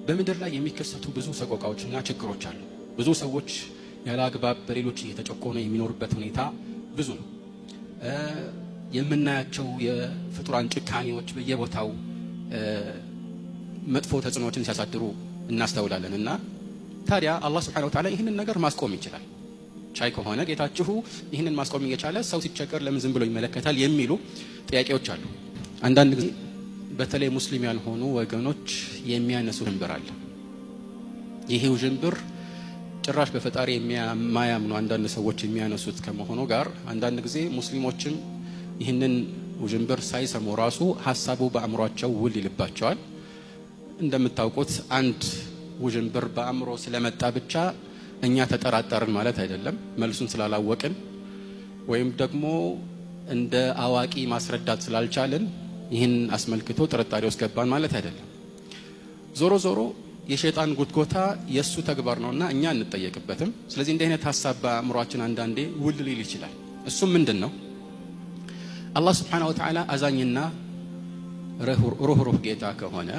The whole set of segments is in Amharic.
በምድር ላይ የሚከሰቱ ብዙ ሰቆቃዎችና ችግሮች አሉ። ብዙ ሰዎች ያለ አግባብ በሌሎች እየተጨቆኑ የሚኖርበት ሁኔታ ብዙ ነው። የምናያቸው የፍጡራን ጭካኔዎች በየቦታው መጥፎ ተጽዕኖዎችን ሲያሳድሩ እናስተውላለን። እና ታዲያ አላህ Subhanahu Wa Ta'ala ይህንን ነገር ማስቆም ይችላል። ቻይ ከሆነ ጌታችሁ ይህንን ማስቆም እየቻለ ሰው ሲቸገር ለምን ዝም ብሎ ይመለከታል የሚሉ ጥያቄዎች አሉ። አንዳንድ ጊዜ በተለይ ሙስሊም ያልሆኑ ወገኖች የሚያነሱ ጅንብር አለ። ይሄ ጅንብር ጭራሽ በፈጣሪ የማያምኑ አንዳንድ ሰዎች የሚያነሱት ከመሆኑ ጋር አንዳንድ ጊዜ ሙስሊሞችም ይህንን ጅንብር ሳይሰሙ ራሱ ሐሳቡ በአእምሯቸው ውል ይልባቸዋል። እንደምታውቁት አንድ ጅንብር በአእምሮ ስለመጣ ብቻ እኛ ተጠራጠርን ማለት አይደለም። መልሱን ስላላወቅን ወይም ደግሞ እንደ አዋቂ ማስረዳት ስላልቻልን ይህን አስመልክቶ ጥርጣሬ ውስጥ ገባን ማለት አይደለም። ዞሮ ዞሮ የሸይጣን ጉትጎታ የሱ ተግባር ነውና እኛ እንጠየቅበትም። ስለዚህ እንዲህ አይነት ሐሳብ በአእምሯችን አንዳንዴ ውል ሊል ይችላል። እሱም ምንድነው? አላህ Subhanahu Wa Ta'ala አዛኝና ሩህሩህ ጌታ ከሆነ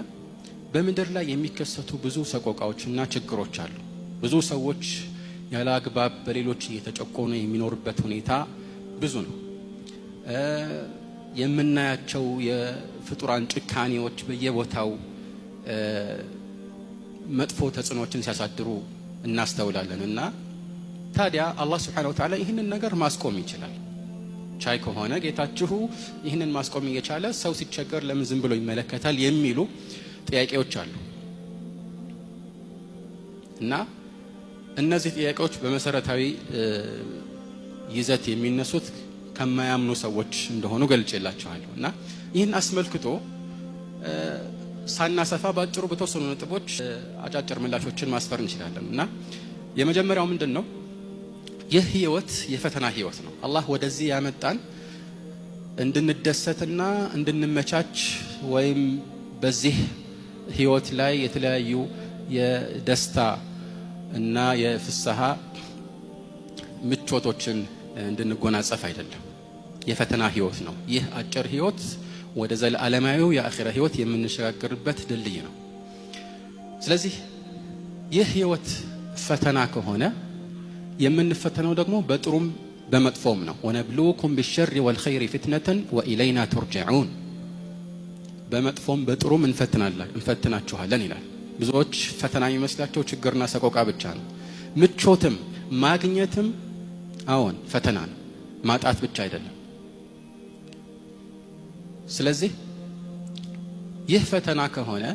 በምድር ላይ የሚከሰቱ ብዙ ሰቆቃዎችና ችግሮች አሉ። ብዙ ሰዎች ያለ አግባብ በሌሎች እየተጨቆኑ የሚኖርበት ሁኔታ ብዙ ነው። የምናያቸው የፍጡራን ጭካኔዎች በየቦታው መጥፎ ተጽዕኖዎችን ሲያሳድሩ እናስተውላለን። እና ታዲያ አላህ Subhanahu Wa Ta'ala ይህንን ነገር ማስቆም ይችላል። ቻይ ከሆነ ጌታችሁ ይህንን ማስቆም እየቻለ ሰው ሲቸገር ለምን ዝም ብሎ ይመለከታል የሚሉ ጥያቄዎች አሉ። እና እነዚህ ጥያቄዎች በመሰረታዊ ይዘት የሚነሱት ከማያምኑ ሰዎች እንደሆኑ ገልጬላችኋለሁ። እና ይህን አስመልክቶ ሳናሰፋ ባጭሩ በተወሰኑ ነጥቦች አጫጭር ምላሾችን ማስፈር እንችላለን። እና የመጀመሪያው ምንድነው? ይህ ህይወት የፈተና ህይወት ነው። አላህ ወደዚህ ያመጣን እንድንደሰትና እንድንመቻች ወይም በዚህ ህይወት ላይ የተለያዩ የደስታ እና የፍስሃ ምቾቶችን እንድንጎናጸፍ አይደለም። የፈተና ህይወት ነው። ይህ አጭር ህይወት ወደ ዘላለማዊው የአኺራ ህይወት የምንሸጋገርበት ድልድይ ነው። ስለዚህ ይህ ህይወት ፈተና ከሆነ የምንፈተነው ደግሞ በጥሩም በመጥፎም ነው። ወነብሉኩም ቢሸር ወልኸይር ፊትነተን ወኢለይና ተርጀዑን። በመጥፎም በጥሩም እንፈትናችኋለን ይላል። ብዙዎች ፈተና የሚመስላቸው ችግርና ሰቆቃ ብቻ ነው። ምቾትም ማግኘትም አዎን ፈተና ነው፣ ማጣት ብቻ አይደለም። ስለዚህ ይህ ፈተና ከሆነ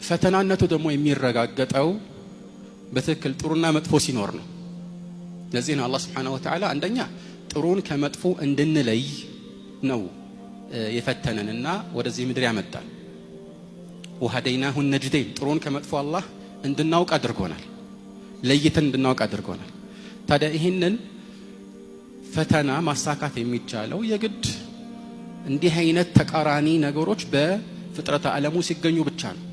ፈተናነቱ ደግሞ የሚረጋገጠው በትክክል ጥሩና መጥፎ ሲኖር ነው። ለዚህ ነው አላህ Subhanahu Wa Ta'ala አንደኛ ጥሩን ከመጥፎ እንድንለይ ነው የፈተነንና ወደዚህ ምድር ያመጣል። ወሃደይናሁ ነጅደይን ጥሩን ከመጥፎ አላህ እንድናውቅ አድርጎናል፣ ለይተን እንድናውቅ አድርጎናል። ታዲያ ይህንን ፈተና ማሳካት የሚቻለው የግድ እንዲህ አይነት ተቃራኒ ነገሮች በፍጥረተ ዓለሙ ሲገኙ ብቻ ነው።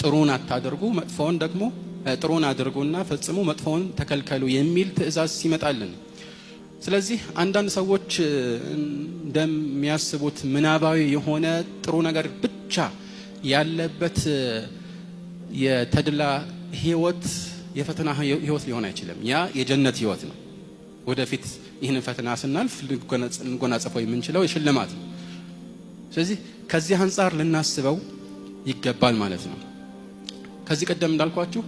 ጥሩን አታድርጉ መጥፎውን ደግሞ ጥሩን አድርጉና ፈጽሙ መጥፎውን ተከልከሉ የሚል ትእዛዝ ሲመጣልን። ስለዚህ አንዳንድ ሰዎች እንደሚያስቡት ምናባዊ የሆነ ጥሩ ነገር ብቻ ያለበት የተድላ ህይወት የፈተና ህይወት ሊሆን አይችልም። ያ የጀነት ህይወት ነው። ወደፊት ይህንን ፈተና ስናልፍ ልንጎናጸፈው የምንችለው የሽልማት ነው። ስለዚህ ከዚህ አንፃር ልናስበው ይገባል ማለት ነው። ከዚህ ቀደም እንዳልኳችሁ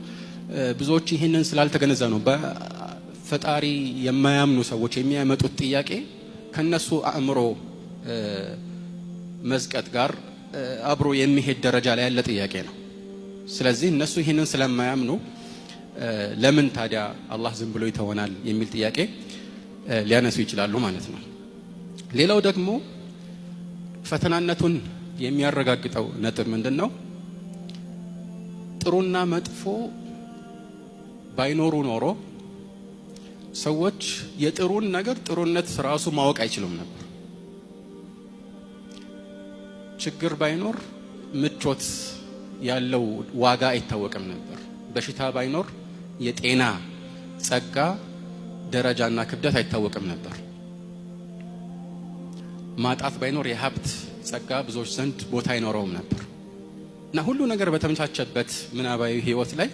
ብዙዎች ይህንን ስላልተገነዘቡ ነው በፈጣሪ የማያምኑ ሰዎች የሚያመጡት ጥያቄ ከነሱ አእምሮ መዝቀጥ ጋር አብሮ የሚሄድ ደረጃ ላይ ያለ ጥያቄ ነው። ስለዚህ እነሱ ይህንን ስለማያምኑ ለምን ታዲያ አላህ ዝም ብሎ ይተወናል የሚል ጥያቄ ሊያነሱ ይችላሉ ማለት ነው። ሌላው ደግሞ ፈተናነቱን የሚያረጋግጠው ነጥብ ምንድነው? ጥሩና መጥፎ ባይኖሩ ኖሮ ሰዎች የጥሩን ነገር ጥሩነት ራሱ ማወቅ አይችሉም ነበር። ችግር ባይኖር ምቾት ያለው ዋጋ አይታወቅም ነበር። በሽታ ባይኖር የጤና ጸጋ ደረጃና ክብደት አይታወቅም ነበር። ማጣት ባይኖር የሀብት ጸጋ ብዙዎች ዘንድ ቦታ አይኖረውም ነበር። እና ሁሉ ነገር በተመቻቸበት ምናባዊ ህይወት ላይ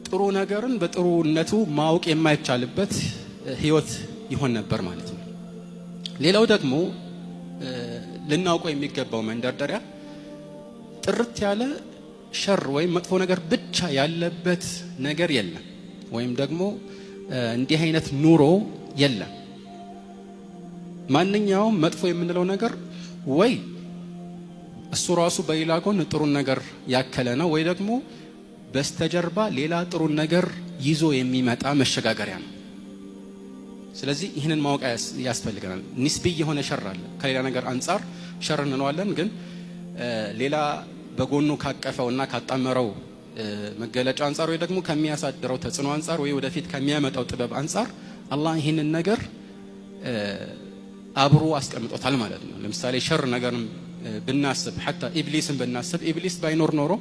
ጥሩ ነገርን በጥሩነቱ ማወቅ የማይቻልበት ህይወት ይሆን ነበር ማለት ነው። ሌላው ደግሞ ልናውቀው የሚገባው መንደርደሪያ ጥርት ያለ ሸር ወይም መጥፎ ነገር ብቻ ያለበት ነገር የለም፣ ወይም ደግሞ እንዲህ አይነት ኑሮ የለም። ማንኛውም መጥፎ የምንለው ነገር ወይ እሱ ራሱ በሌላ ጎን ጥሩ ነገር ያከለ ነው፣ ወይ ደግሞ በስተጀርባ ሌላ ጥሩ ነገር ይዞ የሚመጣ መሸጋገሪያ ነው። ስለዚህ ይህንን ማወቅ ያስፈልገናል። ኒስቢ የሆነ ሸር አለ። ከሌላ ነገር አንጻር ሸር እንለዋለን፣ ግን ሌላ በጎኑ ካቀፈውና ካጣመረው መገለጫ አንጻር ወይ ደግሞ ከሚያሳድረው ተጽዕኖ አንጻር ወይ ወደፊት ከሚያመጣው ጥበብ አንጻር አላህ ይህንን ነገር አብሮ አስቀምጦታል ማለት ነው። ለምሳሌ ሸር ነገርን ብናስብ ሐታ ኢብሊስን ብናስብ ኢብሊስ ባይኖር ኖሮ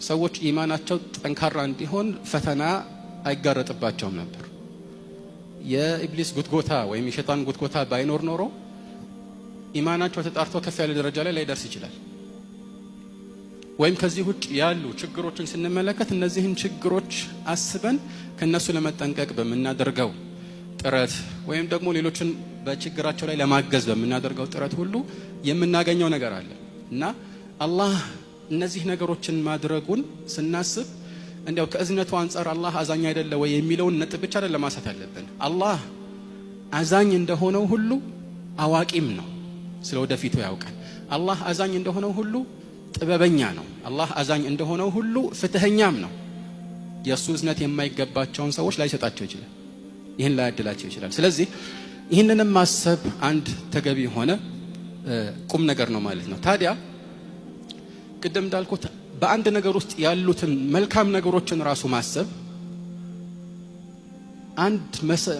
ሰዎች ኢማናቸው ጠንካራ እንዲሆን ፈተና አይጋረጥባቸውም ነበር። የኢብሊስ ጉትጎታ ወይም የሸይጣን ጉትጎታ ባይኖር ኖሮ ኢማናቸው ተጣርቶ ከፍ ያለ ደረጃ ላይ ላይደርስ ይችላል። ወይም ከዚህ ውጭ ያሉ ችግሮችን ስንመለከት እነዚህን ችግሮች አስበን ከነሱ ለመጠንቀቅ በምናደርገው ጥረት ወይም ደግሞ ሌሎችን በችግራቸው ላይ ለማገዝ በምናደርገው ጥረት ሁሉ የምናገኘው ነገር አለ እና አላህ እነዚህ ነገሮችን ማድረጉን ስናስብ እንዲያው ከእዝነቱ አንጻር አላህ አዛኝ አይደለ ወይ የሚለውን ነጥብ ብቻ አይደለም ማሳት ያለብን። አላህ አዛኝ እንደሆነው ሁሉ አዋቂም ነው፣ ስለወደፊቱ ያውቃል። አላህ አዛኝ እንደሆነው ሁሉ ጥበበኛ ነው። አላህ አዛኝ እንደሆነው ሁሉ ፍትህኛም ነው። የእሱ እዝነት የማይገባቸውን ሰዎች ላይሰጣቸው ይችላል፣ ይህን ላያድላቸው ይችላል። ስለዚህ ይህንንም ማሰብ አንድ ተገቢ የሆነ ቁም ነገር ነው ማለት ነው። ታዲያ ቅድም እንዳልኩት በአንድ ነገር ውስጥ ያሉትን መልካም ነገሮችን ራሱ ማሰብ አንድ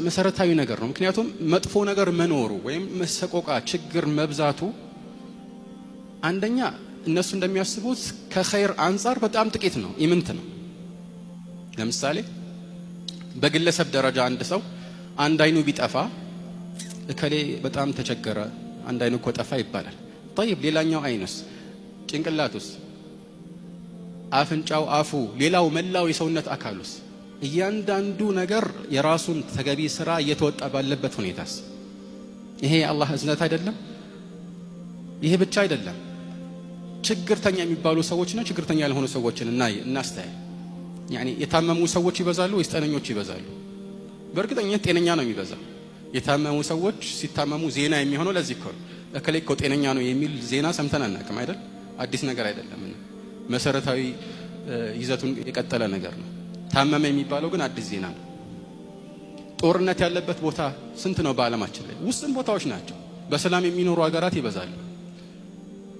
መሰረታዊ ነገር ነው። ምክንያቱም መጥፎ ነገር መኖሩ ወይም መሰቆቃ፣ ችግር መብዛቱ አንደኛ እነሱ እንደሚያስቡት ከኸይር አንጻር በጣም ጥቂት ነው፣ ኢምንት ነው። ለምሳሌ በግለሰብ ደረጃ አንድ ሰው አንድ አይኑ ቢጠፋ እከሌ በጣም ተቸገረ፣ አንድ አይኑ እኮ ጠፋ ይባላል። طيب ሌላኛው አይኑስ፣ ጭንቅላቱስ፣ አፍንጫው፣ አፉ፣ ሌላው መላው የሰውነት አካሉስ እያንዳንዱ ነገር የራሱን ተገቢ ስራ እየተወጣ ባለበት ሁኔታስ ይሄ የአላህ እዝነት አይደለም? ይሄ ብቻ አይደለም። ችግርተኛ የሚባሉ ሰዎችና ችግርተኛ ያልሆኑ ሰዎችን እናስተያይ። ያኒ የታመሙ ሰዎች ይበዛሉ ወይስ ጤነኞች ይበዛሉ? በእርግጠኝነት ጤነኛ ነው የሚበዛው። የታመሙ ሰዎች ሲታመሙ ዜና የሚሆነው ለዚህ እኮ ነው። እከሌ እኮ ጤነኛ ነው የሚል ዜና ሰምተን አናውቅም አይደል? አዲስ ነገር አይደለም። መሰረታዊ ይዘቱን የቀጠለ ነገር ነው። ታመመ የሚባለው ግን አዲስ ዜና ነው። ጦርነት ያለበት ቦታ ስንት ነው በዓለማችን ላይ? ውስን ቦታዎች ናቸው። በሰላም የሚኖሩ ሀገራት ይበዛሉ።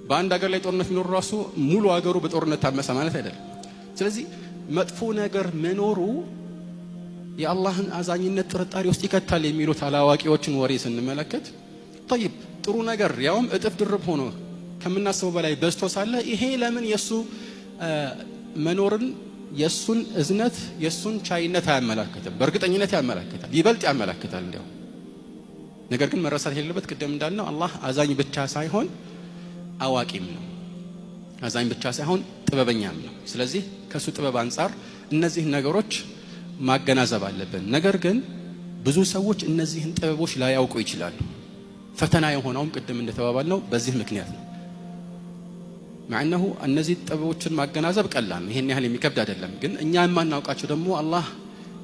በአንድ ሀገር ላይ ጦርነት የሚኖሩ ራሱ ሙሉ ሀገሩ በጦርነት ታመሰ ማለት አይደለም። ስለዚህ መጥፎ ነገር መኖሩ የአላህን አዛኝነት ጥርጣሬ ውስጥ ይከታል የሚሉት አላዋቂዎችን ወሬ ስንመለከት طيب ጥሩ ነገር ያውም እጥፍ ድርብ ሆኖ ከምናስበው በላይ በዝቶ ሳለ ይሄ ለምን የሱ መኖርን የሱን እዝነት የሱን ቻይነት አያመላክትም? በእርግጠኝነት ያመላክታል፣ ይበልጥ ያመላክታል እንዲያው። ነገር ግን መረሳት የሌለበት ቅድም እንዳልነው አላህ አዛኝ ብቻ ሳይሆን አዋቂም ነው። አዛኝ ብቻ ሳይሆን ጥበበኛም ነው። ስለዚህ ከሱ ጥበብ አንጻር እነዚህ ነገሮች ማገናዘብ አለብን። ነገር ግን ብዙ ሰዎች እነዚህን ጥበቦች ላያውቁ ይችላሉ። ፈተና የሆነውም ቅድም እንደተባባልነው በዚህ ምክንያት ነው። ማዕነሁ እነዚህ ጥበቦችን ማገናዘብ ቀላል ነው፣ ይሄን ያህል የሚከብድ አይደለም። ግን እኛ የማናውቃቸው ደግሞ አላህ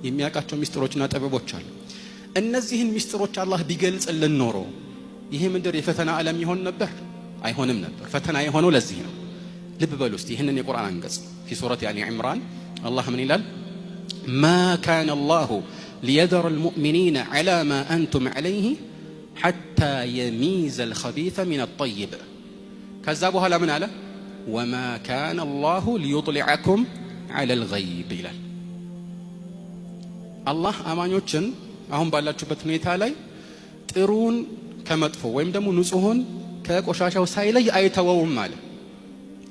የሚያውቃቸው ሚስጥሮችና ጥበቦች አሉ። እነዚህን ሚስጥሮች አላህ ቢገልጽልን ኖሮ ይሄ ምድር የፈተና ዓለም ይሆን ነበር? አይሆንም ነበር። ፈተና የሆነው ለዚህ ነው። ልብ በሉ እስቲ ይህንን የቁርአን አንቀጽ في سورة آل عمران الله من ይላል ما كان الله ليذر المؤمنين على ما أنتم عليه حتى يميز الخبيث من الطيب ከዛ በኋላ ምን አለ وما كان الله ليطلعكم على الغيب ይላል። አላህ አማኞችን አሁን ባላችሁበት ሁኔታ ላይ ጥሩን ከመጥፎ ወይም ደግሞ ንጹህን ከቆሻሻው ሳይለይ አይተወውም ማለት።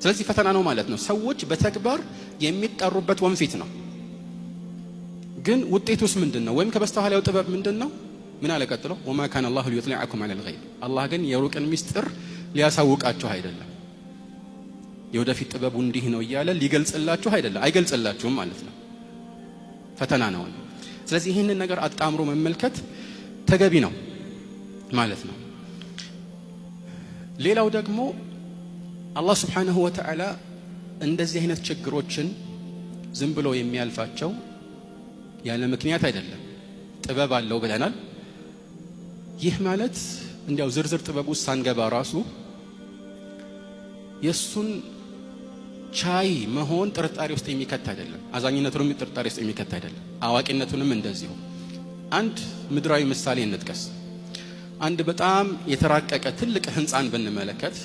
ስለዚህ ፈተና ነው ማለት ነው። ሰዎች በተግባር የሚጠሩበት ወንፊት ነው። ግን ውጤቱስ ምንድነው? ወይም ከበስተኋላው ጥበብ ምንድነው? ምን አለ ቀጥሎ وما كان الله ليطلعكم على الغيب። አላህ ግን የሩቅን ሚስጥር ሊያሳውቃችሁ አይደለም። የወደፊት ጥበቡ እንዲህ ነው እያለ ሊገልጽላችሁ አይደለም፣ አይገልጽላችሁም ማለት ነው። ፈተና ነው። ስለዚህ ይህንን ነገር አጣምሮ መመልከት ተገቢ ነው ማለት ነው። ሌላው ደግሞ አላህ Subhanahu Wa Ta'ala እንደዚህ አይነት ችግሮችን ዝም ብሎ የሚያልፋቸው ያለ ምክንያት አይደለም። ጥበብ አለው ብለናል። ይህ ማለት እንዲያው ዝርዝር ጥበብ ውስጥ ሳንገባ ራሱ የሱን ቻይ መሆን ጥርጣሬ ውስጥ የሚከት አይደለም። አዛኝነቱንም ጥርጣሬ ውስጥ የሚከት አይደለም። አዋቂነቱንም እንደዚሁ። አንድ ምድራዊ ምሳሌ እንጥቀስ። አንድ በጣም የተራቀቀ ትልቅ ህንጻን ብንመለከት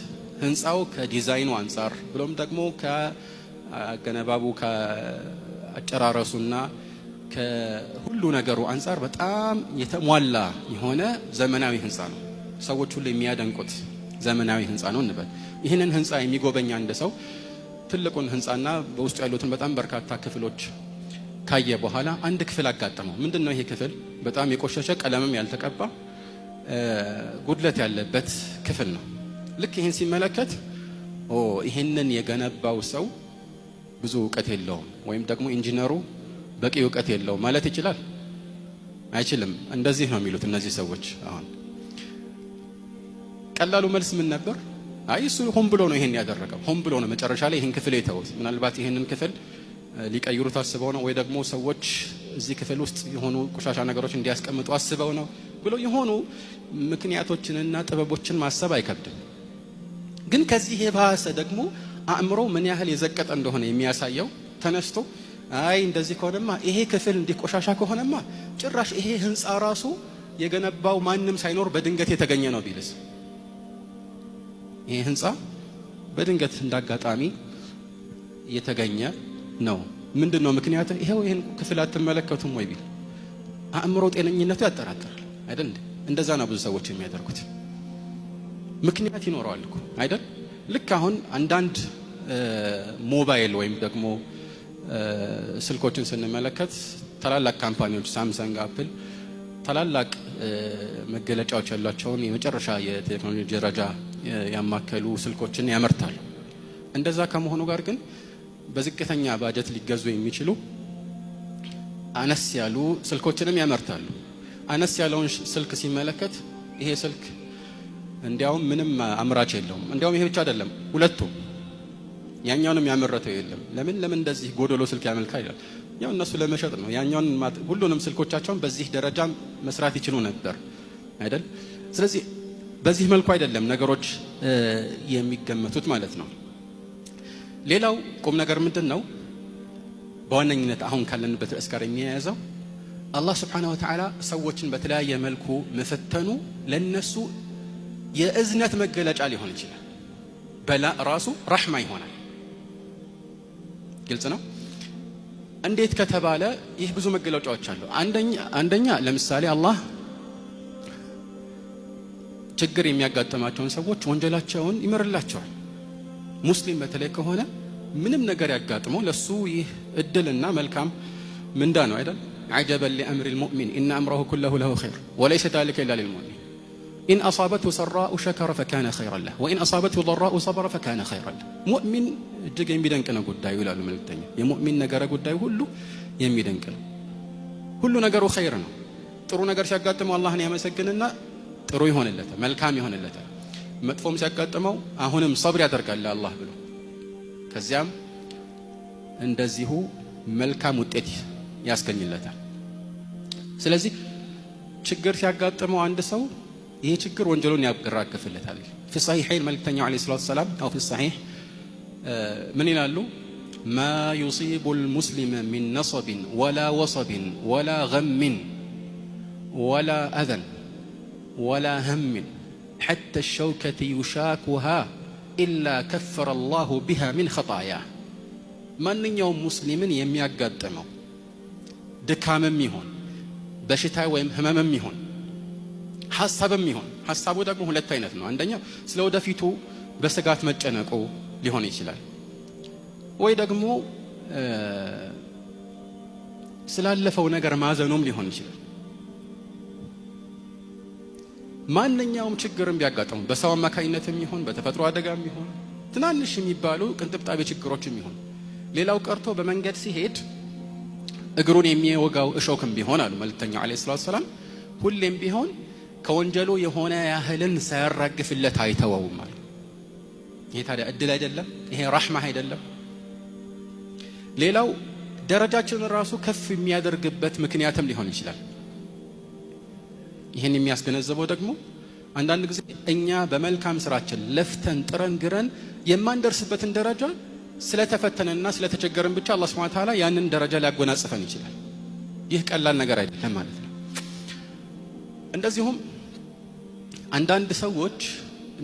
ህንጻው ከዲዛይኑ አንፃር ብሎም ደግሞ ከአገነባቡ ከአጨራረሱና ከሁሉ ነገሩ አንፃር በጣም የተሟላ የሆነ ዘመናዊ ህንጻ ነው። ሰዎች ሁሉ የሚያደንቁት ዘመናዊ ህንጻ ነው እንበል። ይህንን ህንጻ የሚጎበኝ አንድ ሰው ትልቁን ህንጻና በውስጡ ያሉትን በጣም በርካታ ክፍሎች ካየ በኋላ አንድ ክፍል አጋጠመው። ምንድነው ይሄ ክፍል? በጣም የቆሸሸ ቀለምም ያልተቀባ ጉድለት ያለበት ክፍል ነው። ልክ ይህን ሲመለከት ይህንን የገነባው ሰው ብዙ እውቀት የለውም ወይም ደግሞ ኢንጂነሩ በቂ እውቀት የለውም ማለት ይችላል? አይችልም። እንደዚህ ነው የሚሉት እነዚህ ሰዎች። አሁን ቀላሉ መልስ ምን ነበር? አይ እሱ ሆን ብሎ ነው ይሄን ያደረገው፣ ሆን ብሎ ነው መጨረሻ ላይ ይሄን ክፍል የተውት። ምናልባት ይሄንን ክፍል ሊቀይሩት አስበው ነው፣ ወይ ደግሞ ሰዎች እዚህ ክፍል ውስጥ የሆኑ ቆሻሻ ነገሮች እንዲያስቀምጡ አስበው ነው ብሎ የሆኑ ምክንያቶችንና ጥበቦችን ማሰብ አይከብድም። ግን ከዚህ የባሰ ደግሞ አእምሮ ምን ያህል የዘቀጠ እንደሆነ የሚያሳየው ተነስቶ አይ እንደዚህ ከሆነማ ይሄ ክፍል እንዲህ ቆሻሻ ከሆነማ ጭራሽ ይሄ ህንጻ ራሱ የገነባው ማንም ሳይኖር በድንገት የተገኘ ነው ቢልስ? ይሄ ህንጻ በድንገት እንዳጋጣሚ የተገኘ ነው። ምንድነው ምክንያቱ? ይሄው ይሄን ክፍል አትመለከቱም ወይ ቢል አእምሮ ጤነኝነቱ ያጠራጥራል አይደል? እንደዛ ነው ብዙ ሰዎች የሚያደርጉት። ምክንያት ይኖረዋል እኮ አይደል? ልክ አሁን አንዳንድ ሞባይል ወይም ደግሞ ስልኮችን ስንመለከት ታላላቅ ካምፓኒዎች ሳምሰንግ፣ አፕል ታላላቅ መገለጫዎች ያሏቸውን የመጨረሻ የቴክኖሎጂ ደረጃ ያማከሉ ስልኮችን ያመርታሉ። እንደዛ ከመሆኑ ጋር ግን በዝቅተኛ ባጀት ሊገዙ የሚችሉ አነስ ያሉ ስልኮችንም ያመርታሉ። አነስ ያለውን ስልክ ሲመለከት ይሄ ስልክ እንዲያውም ምንም አምራች የለውም። እንዲያውም ይሄ ብቻ አይደለም፣ ሁለቱም ያኛውንም ያመረተው የለም። ለምን እንደዚህ ጎደሎ ስልክ ያመልካል ይላል። ያው እነሱ ለመሸጥ ነው። ያኛውን ሁሉንም ስልኮቻቸውን በዚህ ደረጃ መስራት ይችሉ ነበር አይደል? ስለዚህ በዚህ መልኩ አይደለም ነገሮች የሚገመቱት ማለት ነው። ሌላው ቁም ነገር ምንድነው? በዋነኝነት አሁን ካለንበት ርዕስ ጋር የሚያያዘው አላህ Subhanahu Wa Ta'ala ሰዎችን በተለያየ መልኩ መፈተኑ ለነሱ የእዝነት መገለጫ ሊሆን ይችላል። በላ ራሱ ረህማ ይሆናል። ግልጽ ነው። እንዴት ከተባለ ይህ ብዙ መገለጫዎች አሉ። አንደኛ ለምሳሌ አላህ ችግር የሚያጋጥማቸውን ሰዎች ወንጀላቸውን ይምርላቸዋል። ሙስሊም በተለይ ከሆነ ምንም ነገር ያጋጥመው ለሱ ይህ እድልና መልካም ምንዳ ነው አይደል? عجبا لأمر المؤمن إن أمره كله له خير وليس ذلك إلا للمؤمن إن أصابته سراء شكر فكان خيرا له وإن أصابته ضراء صبر فكان خيرا له مؤمن እጅግ የሚደንቅ ነው ጉዳዩ ይላሉ መልእክተኛ። የሙእሚን ነገር ጉዳዩ ሁሉ የሚደንቅ ነው። ሁሉ ነገሩ ኸይር ነው። ጥሩ ነገር ሲያጋጥመው አላህን ያመሰግንና ጥሩ ይሆንለታል፣ መልካም ይሆንለታል። መጥፎም ሲያጋጥመው አሁንም ሰብር ያደርጋል አላህ ብሎ ከዚያም እንደዚሁ መልካም ውጤት ያስገኝለታል። ስለዚህ ችግር ሲያጋጥመው አንድ ሰው ይሄ ችግር ወንጀሉን ያራግፍለታል። في الصحيحين መልእክተኛው عليه الصلاه والسلام او في الصحيح من ይላሉ? ما يصيب المسلم من نصب ولا وصب ولا غم ولا اذى ولا هم حتى الشوكة يشاكها إلا كفر الله بها من خطاياه ማንኛውም ሙስሊምን የሚያጋጥመው ድካምም ይሁን በሽታ ወይም ህመምም ይሁን ሐሳብም ይሁን፣ ሐሳቡ ደግሞ ሁለት አይነት ነው። አንደኛው ስለ ወደፊቱ በስጋት መጨነቁ ሊሆን ይችላል፣ ወይ ደግሞ ስላለፈው ነገር ማዘኑም ሊሆን ይችላል። ማንኛውም ችግርም ቢያጋጥመው በሰው አማካኝነትም ይሁን በተፈጥሮ አደጋም ይሁን ትናንሽ የሚባሉ ቅንጥብጣቢ ችግሮችም ይሁን ሌላው ቀርቶ በመንገድ ሲሄድ እግሩን የሚወጋው እሾክም ቢሆን አሉ መልእክተኛው አለይሂ ሰላቱ ሰላም ሁሌም ቢሆን ከወንጀሉ የሆነ ያህልን ሳያራግፍለት አይተወውም አሉ። ይሄ ታዲያ እድል አይደለም? ይሄ ረህማ አይደለም? ሌላው ደረጃችንን ራሱ ከፍ የሚያደርግበት ምክንያትም ሊሆን ይችላል። ይህን የሚያስገነዘበው ደግሞ አንዳንድ ጊዜ እኛ በመልካም ስራችን ለፍተን ጥረን ግረን የማንደርስበትን ደረጃ ስለተፈተነና ስለተቸገረን ብቻ አላህ Subhanahu Wa Ta'ala ያንን ደረጃ ሊያጎናጽፈን ይችላል። ይህ ቀላል ነገር አይደለም ማለት ነው። እንደዚሁም አንዳንድ ሰዎች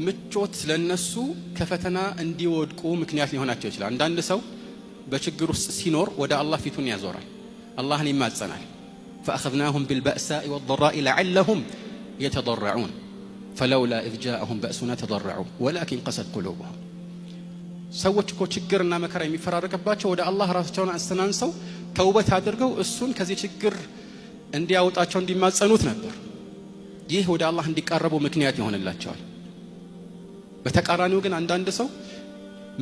ምቾት ለነሱ ከፈተና እንዲወድቁ ምክንያት ሊሆናቸው ይችላል። አንዳንድ ሰው በችግር ውስጥ ሲኖር ወደ አላህ ፊቱን ያዞራል፣ አላህን ይማጸናል። فأخذناهم بالبأساء والضراء لعلهم يتضرعون فلولا إذ جاءهم بأسنا تضرعوا ولكن قست قلوبهم ሰዎች እኮ ችግርና መከራ የሚፈራረቅባቸው ወደ አላህ ራሳቸውን አስተናንሰው ተውበት አድርገው እሱን ከዚህ ችግር እንዲያወጣቸው እንዲማጸኑት ነበር። ይህ ወደ አላህ እንዲቀርቡ ምክንያት ይሆንላቸዋል። በተቃራኒው ግን አንዳንድ ሰው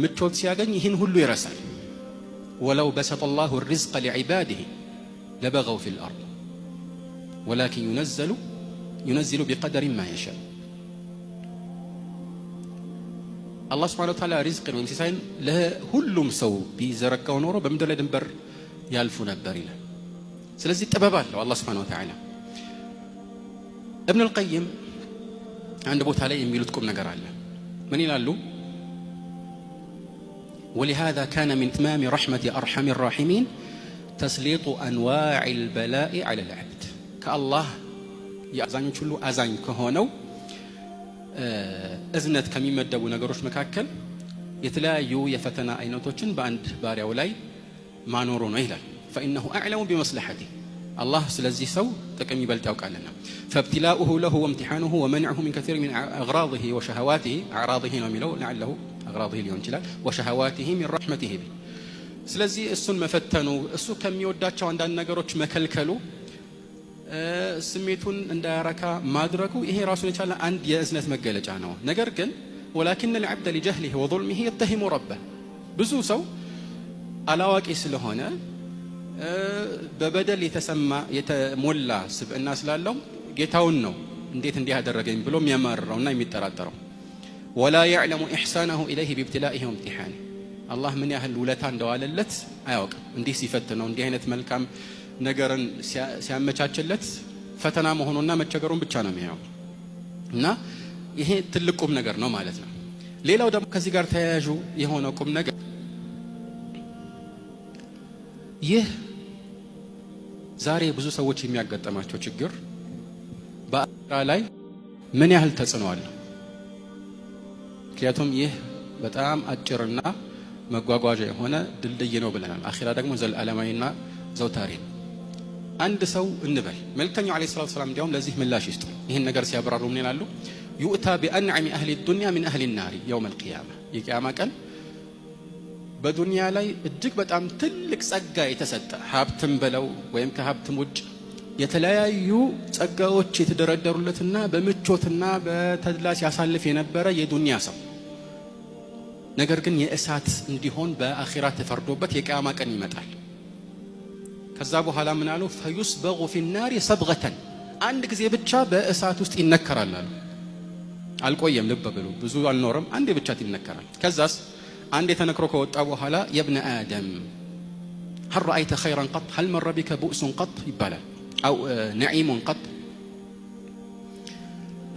ምቾት ሲያገኝ ይህን ሁሉ ይረሳል። ወለው በሰጠ الله الرزق لعباده لبغوا في الأرض ولكن ينزل بقدر ما يشاء አላህ Subhanahu Wa Ta'ala ሪዝቅን ወይም ሲሳይን ለሁሉም ሰው ቢዘረጋው ኖሮ በምድር ላይ ድንበር ያልፉ ነበር ይላል። ስለዚህ ጥበብ አለው አላህ Subhanahu Wa Ta'ala። ኢብኑ አልቀይም አንድ ቦታ ላይ የሚሉት ቁም ነገር አለ። ምን ይላሉ? ولهذا كان من تمام رحمة أرحم الراحمين تسليط أنواع البلاء على العبد كالله يأذن كله أذن كهونو እዝነት ከሚመደቡ ነገሮች መካከል የተለያዩ የፈተና አይነቶችን በአንድ ባሪያው ላይ ማኖሩ ነው ይላል። فإنه أعلم بمصلحته الله ስለዚህ ሰው ጥቅም ይበልጥ ያውቃልና فابتلاؤه له وامتحانه ومنعه من كثير من أغراضه وشهواته أعراضه ነው የሚለው لعله أغراضه ሊሆን ይችላል وشهواته من رحمته به ስለዚህ እሱን መፈተኑ እሱ ከሚወዳቸው አንዳንድ ነገሮች መከልከሉ ስሜቱን እንዳያረካ ማድረጉ ይሄ ራሱን የቻለ አንድ የእዝነት መገለጫ ነው። ነገር ግን ولكن العبد لجهله وظلمه يتهم ربه ብዙ ሰው አላዋቂ ስለሆነ በበደል የተሞላ ስብዕና ስላለው ጌታውን ነው እንዴት እንዲህ ያደረገኝ ብሎ የሚያማርረውና የሚጠራጠረው ولا يعلم إحسانه إليه بابتلائه وامتحانه አላህ ምን ያህል ውለታ እንደዋለለት አያውቅም። እንዲህ ሲፈትነው እንዲህ አይነት መልካም ነገርን ሲያመቻችለት ፈተና መሆኑና መቸገሩን ብቻ ነው የሚያየው እና ይሄ ትልቅ ቁም ነገር ነው ማለት ነው። ሌላው ደግሞ ከዚህ ጋር ተያያዥ የሆነው ቁም ነገር ይህ ዛሬ ብዙ ሰዎች የሚያጋጥማቸው ችግር በአኺራ ላይ ምን ያህል ተጽዕኖ አለው። ምክንያቱም ይህ በጣም አጭርና መጓጓዣ የሆነ ድልድይ ነው ብለናል። አኺራ ደግሞ ዘላለማዊና ዘውታሪ ነው። አንድ ሰው እንበል መልእክተኛው አለይሂ ሰላቱ ሰላም እንዲያውም ለዚህ ምላሽ ይስጡ። ይህን ነገር ሲያብራሩ ምን ይላሉ? ዩእታ ቢአንዓሚ አህሊ ዱንያ ሚን አህሊ ናሪ የውም አልቂያማ የቂያማ ቀን በዱንያ ላይ እጅግ በጣም ትልቅ ጸጋ የተሰጠ ሀብትም በለው ወይም ከሀብትም ውጭ የተለያዩ ጸጋዎች የተደረደሩለትና በምቾትና በተድላ ሲያሳልፍ የነበረ የዱንያ ሰው ነገር ግን የእሳት እንዲሆን በአኺራ ተፈርዶበት የቂያማ ቀን ይመጣል። ከዛ በኋላ ምን አሉ? فيسبغ في النار صبغة አንድ ጊዜ ብቻ በእሳት ውስጥ ይነከራል አሉ። አልቆየም፣ ልብ በሉ፣ ብዙ አልኖርም፣ አንዴ ብቻ ይነከራል። ከዛስ አንዴ ተነክሮ ከወጣ በኋላ የብነ አደም هل رأيت خيرا قط هل مر بك بؤس قط ይባላል أو نعيم قط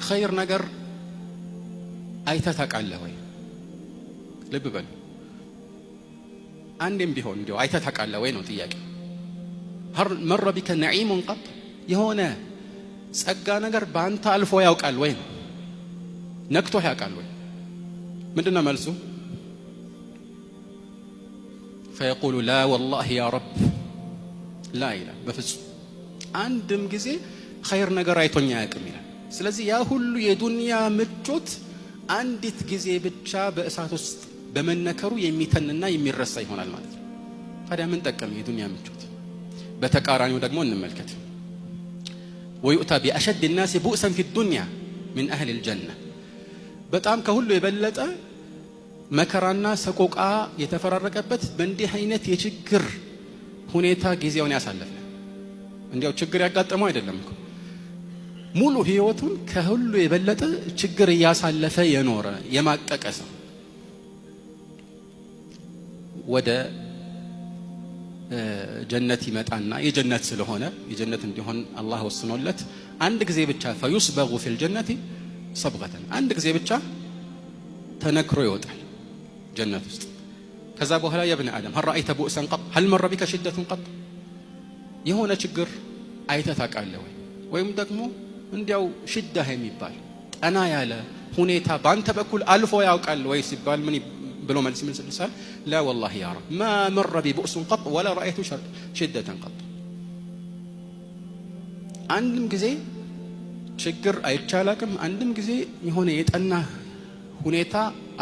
خير ነገር አይተህ ታውቃለህ ወይ? ልብ በሉ፣ አንዴም ቢሆን እንዲያው አይተህ ታውቃለህ ወይ ነው ጥያቄ። هل مر بك نعيم قط የሆነ ጸጋ ነገር ባንተ አልፎ ያውቃል ወይ? ነክቶ ያውቃል ወይ? ምንድነው መልሱ? فيقول لا والله يا رب لا إله በፍጹም አንድም ጊዜ ኸይር ነገር አይቶኛ ያውቅም ይላል። ስለዚህ ያ ሁሉ የዱንያ ምቾት አንዲት ጊዜ ብቻ በእሳት ውስጥ በመነከሩ የሚተንና የሚረሳ ይሆናል ማለት ነው። ታዲያ ምን ጠቀም የዱንያ ምቾት? በተቃራኒው ደግሞ እንመልከት። ويؤتى بأشد الناس بؤسا في الدنيا من أهل الجنة በጣም ከሁሉ የበለጠ መከራና ሰቆቃ የተፈራረቀበት በእንዲህ አይነት የችግር ሁኔታ ጊዜውን ያሳለፈ እንዲያው ችግር ያጋጠመው አይደለም እኮ ሙሉ ህይወቱን ከሁሉ የበለጠ ችግር ያሳለፈ የኖረ የማቀቀ ሰው ወደ ጀነት ይመጣና የጀነት ስለሆነ የጀነት እንዲሆን አላህ ወስኖለት አንድ ጊዜ ብቻ فيصبغ في الجنة صبغة አንድ ጊዜ ብቻ ተነክሮ ይወጣል ጀነት ውስጥ ከዛ በኋላ يا ابن آدم هل رأيت بؤسا قط هل مر بك شدة قط የሆነ ችግር አይተህ ታውቃለህ ወይም ደግሞ እንዲያው ሽዳ የሚባል ጠና ያለ ሁኔታ ባንተ በኩል አልፎ ያውቃል ወይ ሲባል ምን ብሎ መልስ ይመልሳል لا والله يا رب ما مر بي بؤس قط ولا رأيت شدة قط አንድም ጊዜ ችግር አይቻላቅም አንድም ጊዜ የሆነ የጠና ሁኔታ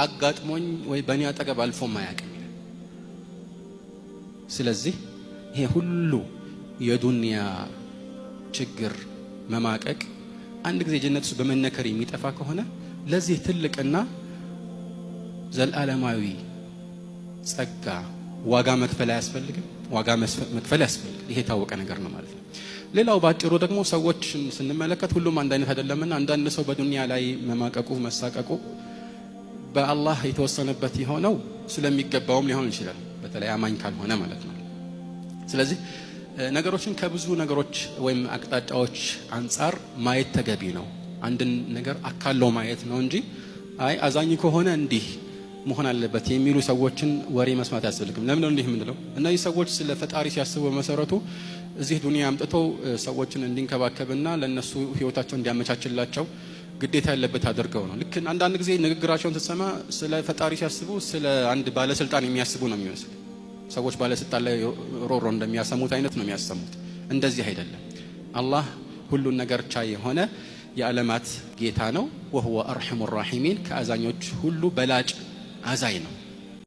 አጋጥሞኝ ወይ በእኔ አጠገብ አልፎ ማያውቅም ስለዚህ ይሄ ሁሉ የዱንያ ችግር መማቀቅ አንድ ጊዜ ጀነት ውስጥ በመነከር የሚጠፋ ከሆነ ለዚህ ትልቅና ዘላለማዊ ጸጋ ዋጋ መክፈል አያስፈልግም ዋጋ መክፈል ያስፈልጋል ይሄ ታወቀ ነገር ነው ማለት ነው ሌላው ባጭሩ ደግሞ ሰዎችን ስንመለከት ሁሉም አንድ አይነት አይደለምና አንዳንድ ሰው በዱንያ ላይ መማቀቁ መሳቀቁ በአላህ የተወሰነበት የሆነው ስለሚገባውም ሊሆን ይችላል በተለይ አማኝ ካልሆነ ማለት ነው ስለዚህ ነገሮችን ከብዙ ነገሮች ወይም አቅጣጫዎች አንፃር ማየት ተገቢ ነው አንድን ነገር አካሎ ማየት ነው እንጂ አይ አዛኝ ከሆነ እንዲህ መሆን አለበት የሚሉ ሰዎችን ወሬ መስማት ያስፈልግም ለምን ነው እንዲህ የምንለው እነዚህ ሰዎች ስለ ፈጣሪ ሲያስቡ በመሰረቱ እዚህ ዱንያ አምጥተው ሰዎችን እንዲንከባከብና ለነሱ ህይወታቸውን እንዲያመቻችላቸው ግዴታ ያለበት አድርገው ነው ልክ አንዳንድ ጊዜ ንግግራቸውን ተሰማ ስለ ፈጣሪ ሲያስቡ ስለ አንድ ባለስልጣን የሚያስቡ ነው የሚመስለው ሰዎች ባለስልጣን ላይ ሮሮ እንደሚያሰሙት አይነት ነው የሚያሰሙት እንደዚህ አይደለም አላህ ሁሉን ነገር ቻይ የሆነ የዓለማት ጌታ ነው وهو ارحم الراحمين ከአዛኞች ሁሉ በላጭ አዛኝ ነው